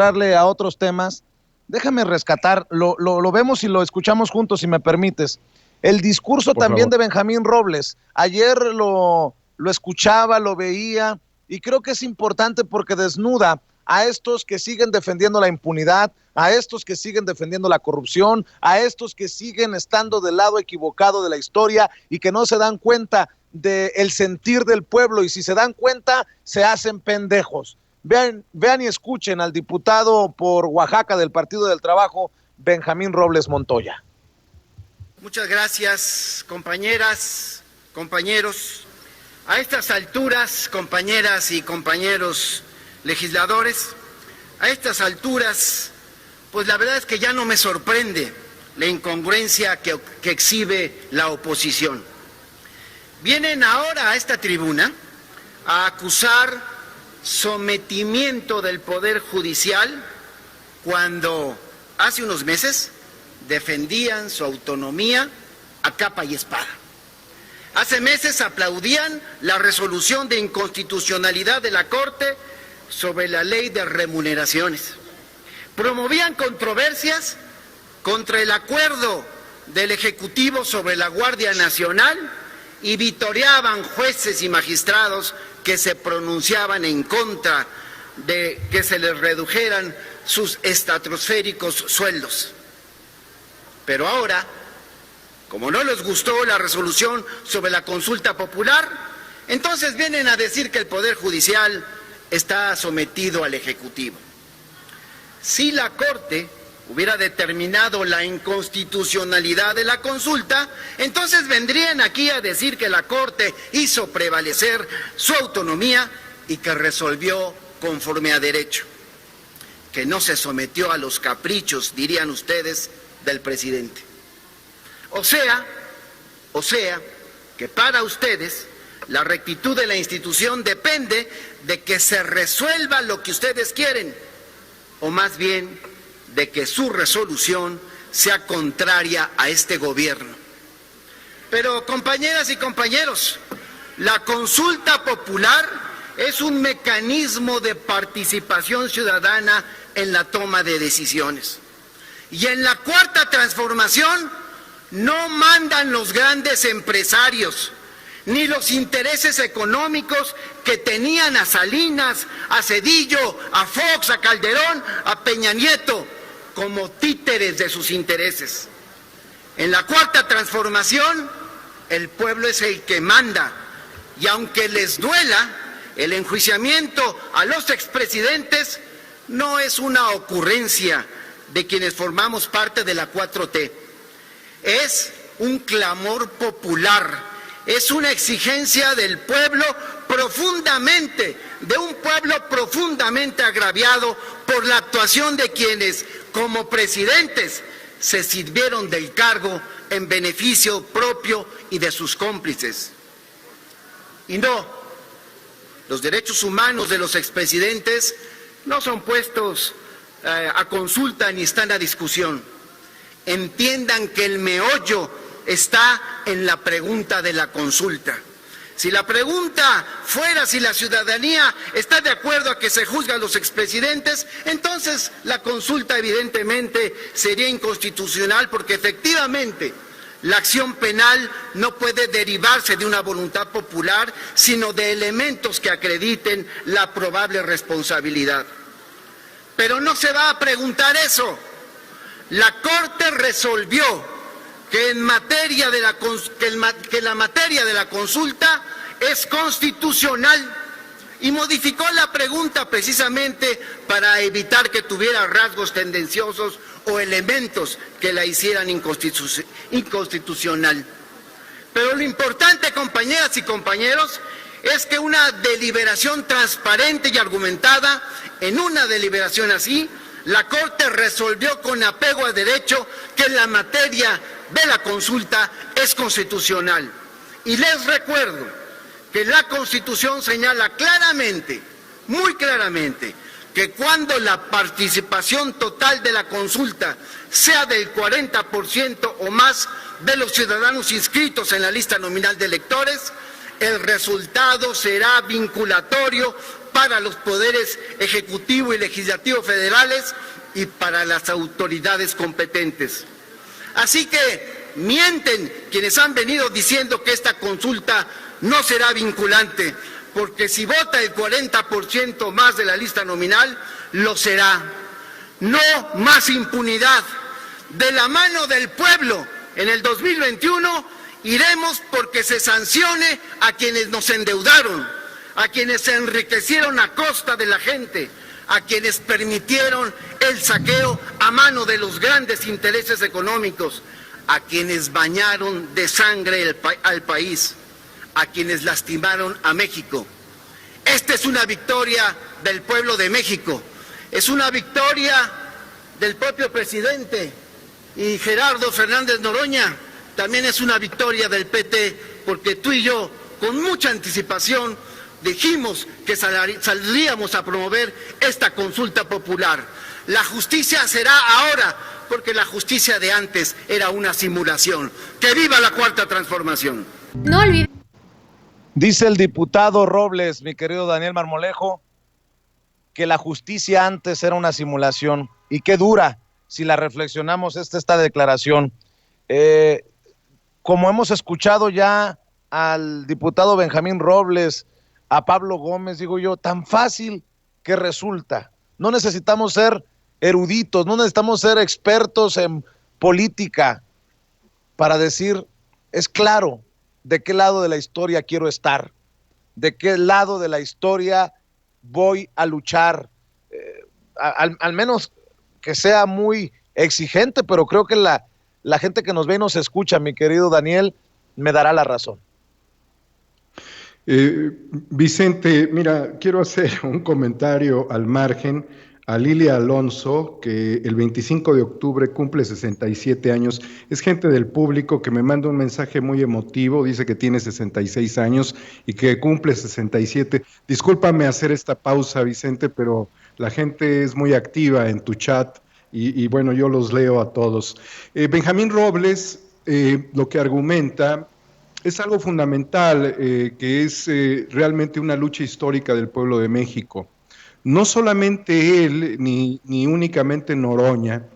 darle a otros temas, déjame rescatar, lo vemos y lo escuchamos juntos, si me permites. El discurso Por también favor. de Benjamín Robles. Ayer lo escuchaba, lo veía, y creo que es importante porque desnuda a estos que siguen defendiendo la impunidad, a estos que siguen defendiendo la corrupción, a estos que siguen estando del lado equivocado de la historia y que no se dan cuenta del sentir del pueblo, y si se dan cuenta, se hacen pendejos. Vean y escuchen al diputado por Oaxaca del Partido del Trabajo, Benjamín Robles Montoya. Muchas gracias, compañeras, compañeros. A estas alturas, compañeras y compañeros legisladores, a estas alturas, pues la verdad es que ya no me sorprende la incongruencia que exhibe la oposición. Vienen ahora a esta tribuna a acusar sometimiento del Poder Judicial cuando hace unos meses defendían su autonomía a capa y espada. Hace meses aplaudían la resolución de inconstitucionalidad de la Corte sobre la ley de remuneraciones. Promovían controversias contra el acuerdo del Ejecutivo sobre la Guardia Nacional y vitoreaban jueces y magistrados que se pronunciaban en contra de que se les redujeran sus estratosféricos sueldos. Pero ahora, como no les gustó la resolución sobre la consulta popular, entonces vienen a decir que el Poder Judicial está sometido al Ejecutivo. Si la Corte hubiera determinado la inconstitucionalidad de la consulta, entonces vendrían aquí a decir que la Corte hizo prevalecer su autonomía y que resolvió conforme a derecho, que no se sometió a los caprichos, dirían ustedes, del presidente. O sea, que para ustedes la rectitud de la institución depende de que se resuelva lo que ustedes quieren, o más bien de que su resolución sea contraria a este gobierno. Pero, compañeras y compañeros, la consulta popular es un mecanismo de participación ciudadana en la toma de decisiones. Y en la Cuarta Transformación no mandan los grandes empresarios, ni los intereses económicos que tenían a Salinas, a Zedillo, a Fox, a Calderón, a Peña Nieto, como títeres de sus intereses. En la Cuarta Transformación, el pueblo es el que manda, y aunque les duela, el enjuiciamiento a los expresidentes no es una ocurrencia de quienes formamos parte de la 4T. Es un clamor popular, es una exigencia del pueblo de un pueblo profundamente agraviado por la actuación de quienes, como presidentes, se sirvieron del cargo en beneficio propio y de sus cómplices. Y no, los derechos humanos de los expresidentes no son puestos a consulta ni están a discusión. Entiendan que el meollo está en la pregunta de la consulta. Si la pregunta fuera si la ciudadanía está de acuerdo a que se juzgue a los expresidentes, entonces la consulta evidentemente sería inconstitucional, porque efectivamente la acción penal no puede derivarse de una voluntad popular, sino de elementos que acrediten la probable responsabilidad. Pero no se va a preguntar eso. La Corte resolvió que la materia de la consulta es constitucional y modificó la pregunta precisamente para evitar que tuviera rasgos tendenciosos o elementos que la hicieran inconstitucional. Pero lo importante, compañeras y compañeros, es que una deliberación transparente y argumentada, en una deliberación así, la Corte resolvió con apego a derecho que la materia de la consulta es constitucional. Y les recuerdo que la Constitución señala claramente, muy claramente, que cuando la participación total de la consulta sea del 40% o más de los ciudadanos inscritos en la lista nominal de electores, el resultado será vinculatorio para los poderes ejecutivo y legislativo federales y para las autoridades competentes. Así que mienten quienes han venido diciendo que esta consulta no será vinculante, porque si vota el 40% más de la lista nominal, lo será. No más impunidad. De la mano del pueblo, en el 2021 iremos porque se sancione a quienes nos endeudaron, a quienes se enriquecieron a costa de la gente, a quienes permitieron el saqueo a mano de los grandes intereses económicos, a quienes bañaron de sangre al país, a quienes lastimaron a México. Esta es una victoria del pueblo de México, es una victoria del propio presidente, y Gerardo Fernández Noroña, también es una victoria del PT, porque tú y yo, con mucha anticipación, dijimos que saldríamos a promover esta consulta popular. La justicia será ahora, porque la justicia de antes era una simulación. ¡Que viva la Cuarta Transformación! No olvides. Dice el diputado Robles, mi querido Daniel Marmolejo, que la justicia antes era una simulación. Y qué dura, si la reflexionamos, esta declaración. Como hemos escuchado ya al diputado Benjamín Robles, a Pablo Gómez, digo yo, tan fácil que resulta. No necesitamos ser eruditos, no necesitamos ser expertos en política para decir, es claro de qué lado de la historia quiero estar, de qué lado de la historia voy a luchar, al menos que sea muy exigente, pero creo que la gente que nos ve y nos escucha, mi querido Daniel, me dará la razón. Vicente, mira, quiero hacer un comentario al margen a Lilia Alonso, que el 25 de octubre cumple 67 años. Es gente del público que me manda un mensaje muy emotivo, dice que tiene 66 años y que cumple 67. Discúlpame hacer esta pausa, Vicente, pero la gente es muy activa en tu chat y bueno, yo los leo a todos. Benjamín Robles lo que argumenta es algo fundamental, que es realmente una lucha histórica del pueblo de México. No solamente él, ni únicamente Noroña,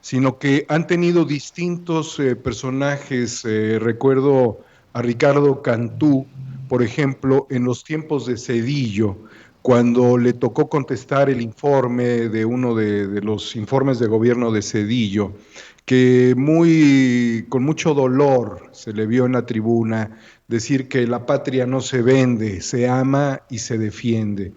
sino que han tenido distintos personajes. Recuerdo a Ricardo Cantú, por ejemplo, en los tiempos de Zedillo, cuando le tocó contestar el informe de uno de los informes de gobierno de Zedillo, que con mucho dolor se le vio en la tribuna decir que la patria no se vende, se ama y se defiende.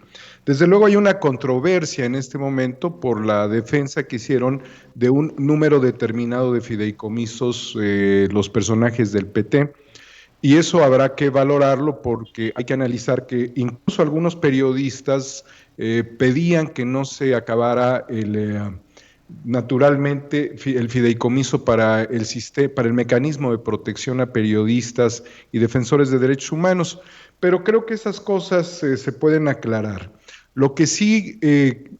Desde luego hay una controversia en este momento por la defensa que hicieron de un número determinado de fideicomisos los personajes del PT, y eso habrá que valorarlo porque hay que analizar que incluso algunos periodistas pedían que no se acabara naturalmente el fideicomiso para el mecanismo de protección a periodistas y defensores de derechos humanos, pero creo que esas cosas se pueden aclarar. Lo que sí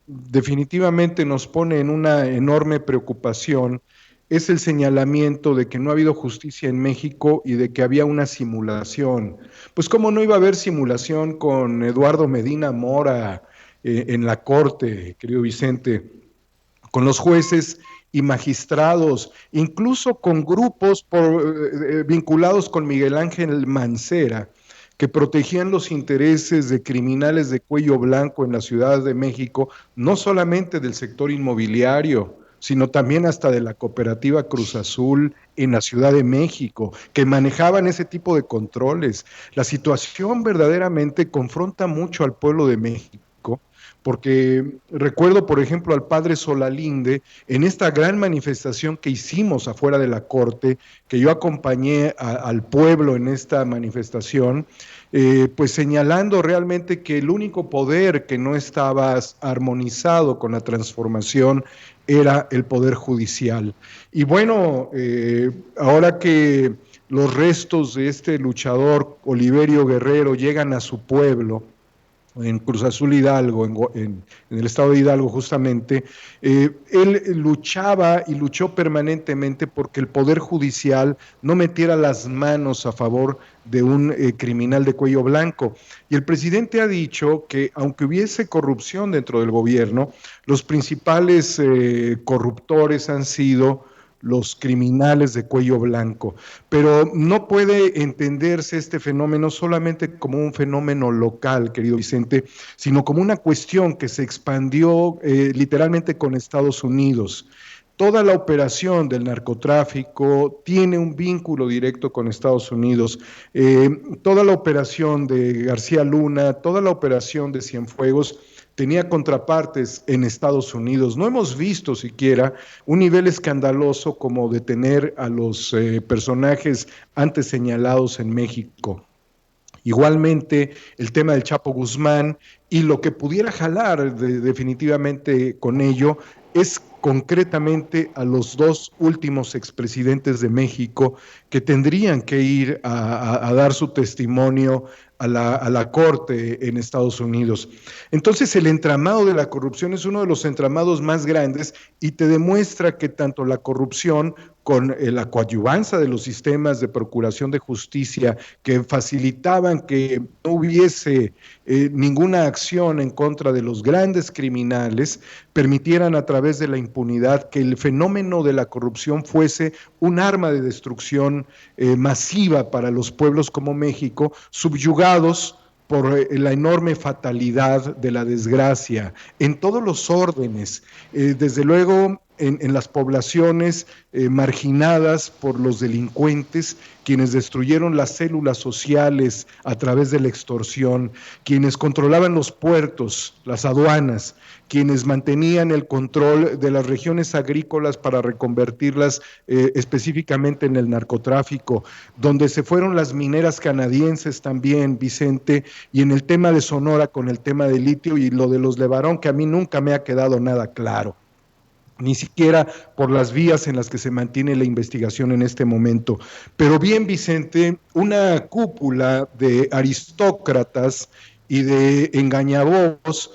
definitivamente nos pone en una enorme preocupación es el señalamiento de que no ha habido justicia en México y de que había una simulación. Pues cómo no iba a haber simulación con Eduardo Medina Mora en la corte, querido Vicente, con los jueces y magistrados, incluso con grupos vinculados con Miguel Ángel Mancera, que protegían los intereses de criminales de cuello blanco en la Ciudad de México, no solamente del sector inmobiliario, sino también hasta de la cooperativa Cruz Azul en la Ciudad de México, que manejaban ese tipo de controles. La situación verdaderamente confronta mucho al pueblo de México, porque recuerdo, por ejemplo, al padre Solalinde en esta gran manifestación que hicimos afuera de la corte, que yo acompañé al pueblo en esta manifestación, pues señalando realmente que el único poder que no estaba armonizado con la transformación era el poder judicial. Y bueno, ahora que los restos de este luchador Oliverio Guerrero llegan a su pueblo, en Cruz Azul Hidalgo, en el estado de Hidalgo justamente, él luchaba y luchó permanentemente porque el Poder Judicial no metiera las manos a favor de un criminal de cuello blanco. Y el presidente ha dicho que aunque hubiese corrupción dentro del gobierno, los principales corruptores han sido los criminales de cuello blanco. Pero no puede entenderse este fenómeno solamente como un fenómeno local, querido Vicente, sino como una cuestión que se expandió literalmente con Estados Unidos. Toda la operación del narcotráfico tiene un vínculo directo con Estados Unidos. Toda la operación de García Luna, toda la operación de Cienfuegos tenía contrapartes en Estados Unidos. No hemos visto siquiera un nivel escandaloso como detener a los personajes antes señalados en México. Igualmente, el tema del Chapo Guzmán y lo que pudiera jalar definitivamente con ello es concretamente a los dos últimos expresidentes de México que tendrían que ir a dar su testimonio a la corte en Estados Unidos. Entonces el entramado de la corrupción es uno de los entramados más grandes y te demuestra que tanto la corrupción con la coadyuvanza de los sistemas de procuración de justicia que facilitaban que no hubiese ninguna acción en contra de los grandes criminales, permitieran a través de la impunidad que el fenómeno de la corrupción fuese un arma de destrucción masiva para los pueblos como México, subyugados por la enorme fatalidad de la desgracia en todos los órdenes, desde luego en las poblaciones marginadas por los delincuentes, quienes destruyeron las células sociales a través de la extorsión, quienes controlaban los puertos, las aduanas, quienes mantenían el control de las regiones agrícolas para reconvertirlas específicamente en el narcotráfico, donde se fueron las mineras canadienses también, Vicente, y en el tema de Sonora con el tema de litio y lo de los Levarón, que a mí nunca me ha quedado nada claro, ni siquiera por las vías en las que se mantiene la investigación en este momento. Pero bien, Vicente, una cúpula de aristócratas y de engañabobos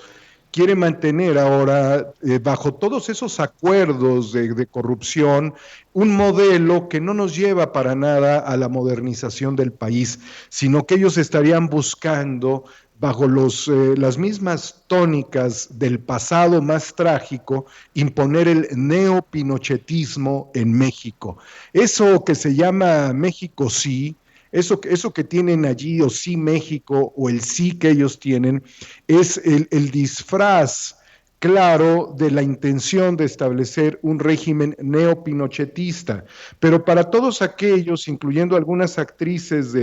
quiere mantener ahora, bajo todos esos acuerdos de corrupción, un modelo que no nos lleva para nada a la modernización del país, sino que ellos estarían buscando, bajo las mismas tónicas del pasado más trágico, imponer el neopinochetismo en México. Eso que se llama México sí, eso que tienen allí, o sí México, o el sí que ellos tienen, es el disfraz claro de la intención de establecer un régimen neopinochetista. Pero para todos aquellos, incluyendo algunas actrices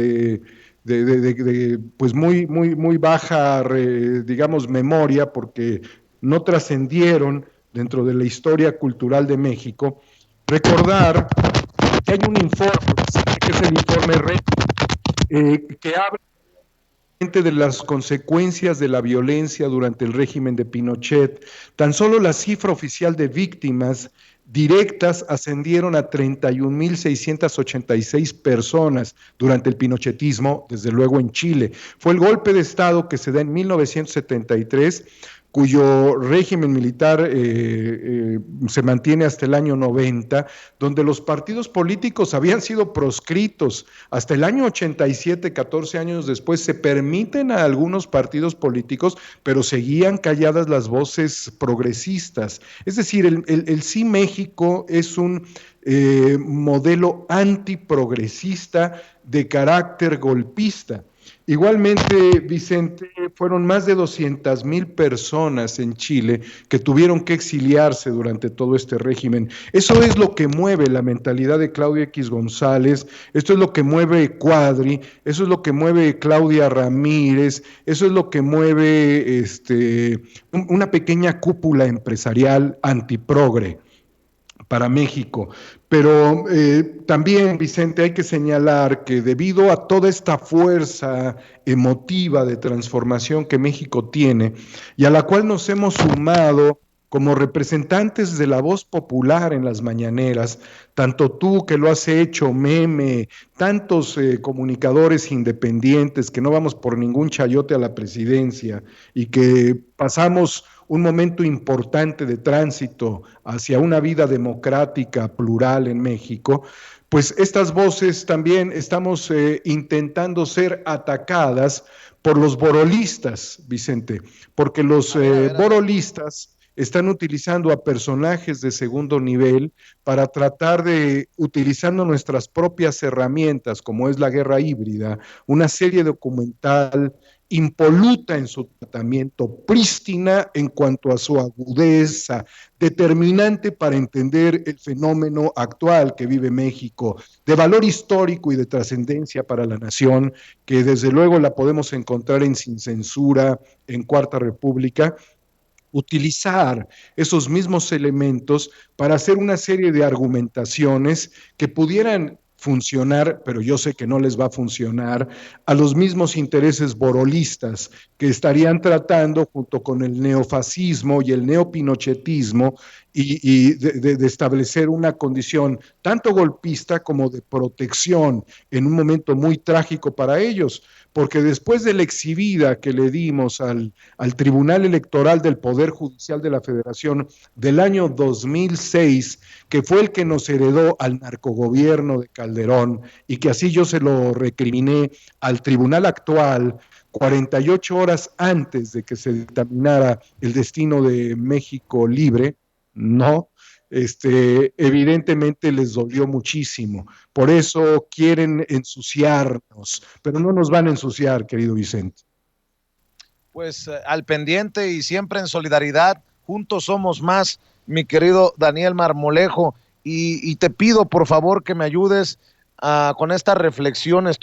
pues muy baja, digamos, memoria, porque no trascendieron dentro de la historia cultural de México, recordar que hay un informe, que es el informe que habla de las consecuencias de la violencia durante el régimen de Pinochet. Tan solo la cifra oficial de víctimas directas ascendieron a 31,686 personas durante el pinochetismo, desde luego en Chile. Fue el golpe de Estado que se da en 1973, cuyo régimen militar se mantiene hasta el año 90, donde los partidos políticos habían sido proscritos. Hasta el año 87, 14 años después, se permiten a algunos partidos políticos, pero seguían calladas las voces progresistas. Es decir, el Sí México es un modelo antiprogresista de carácter golpista. Igualmente, Vicente, fueron más de 200,000 personas en Chile que tuvieron que exiliarse durante todo este régimen. Eso es lo que mueve la mentalidad de Claudio X González, esto es lo que mueve Cuadri, eso es lo que mueve Claudia Ramírez, eso es lo que mueve una pequeña cúpula empresarial antiprogre para México. Pero también, Vicente, hay que señalar que debido a toda esta fuerza emotiva de transformación que México tiene y a la cual nos hemos sumado como representantes de la voz popular en las mañaneras, tanto tú que lo has hecho, Meme, tantos comunicadores independientes que no vamos por ningún chayote a la presidencia y que pasamos un momento importante de tránsito hacia una vida democrática, plural en México, pues estas voces también estamos intentando ser atacadas por los borolistas, Vicente, porque los borolistas están utilizando a personajes de segundo nivel para tratar de, utilizando nuestras propias herramientas, como es la guerra híbrida, una serie documental impoluta en su tratamiento, prístina en cuanto a su agudeza, determinante para entender el fenómeno actual que vive México, de valor histórico y de trascendencia para la nación, que desde luego la podemos encontrar en Sin Censura, en Cuarta República, utilizar esos mismos elementos para hacer una serie de argumentaciones que pudieran funcionar, pero yo sé que no les va a funcionar, a los mismos intereses borolistas que estarían tratando junto con el neofascismo y el neopinochetismo de establecer una condición tanto golpista como de protección en un momento muy trágico para ellos, porque después de la exhibida que le dimos al Tribunal Electoral del Poder Judicial de la Federación del año 2006, que fue el que nos heredó al narcogobierno de Calderón y que así yo se lo recriminé al tribunal actual 48 horas antes de que se dictaminara el destino de México libre, no, evidentemente les dolió muchísimo. Por eso quieren ensuciarnos, pero no nos van a ensuciar, querido Vicente. Pues al pendiente y siempre en solidaridad, juntos somos más, mi querido Daniel Marmolejo, y te pido por favor que me ayudes con estas reflexiones.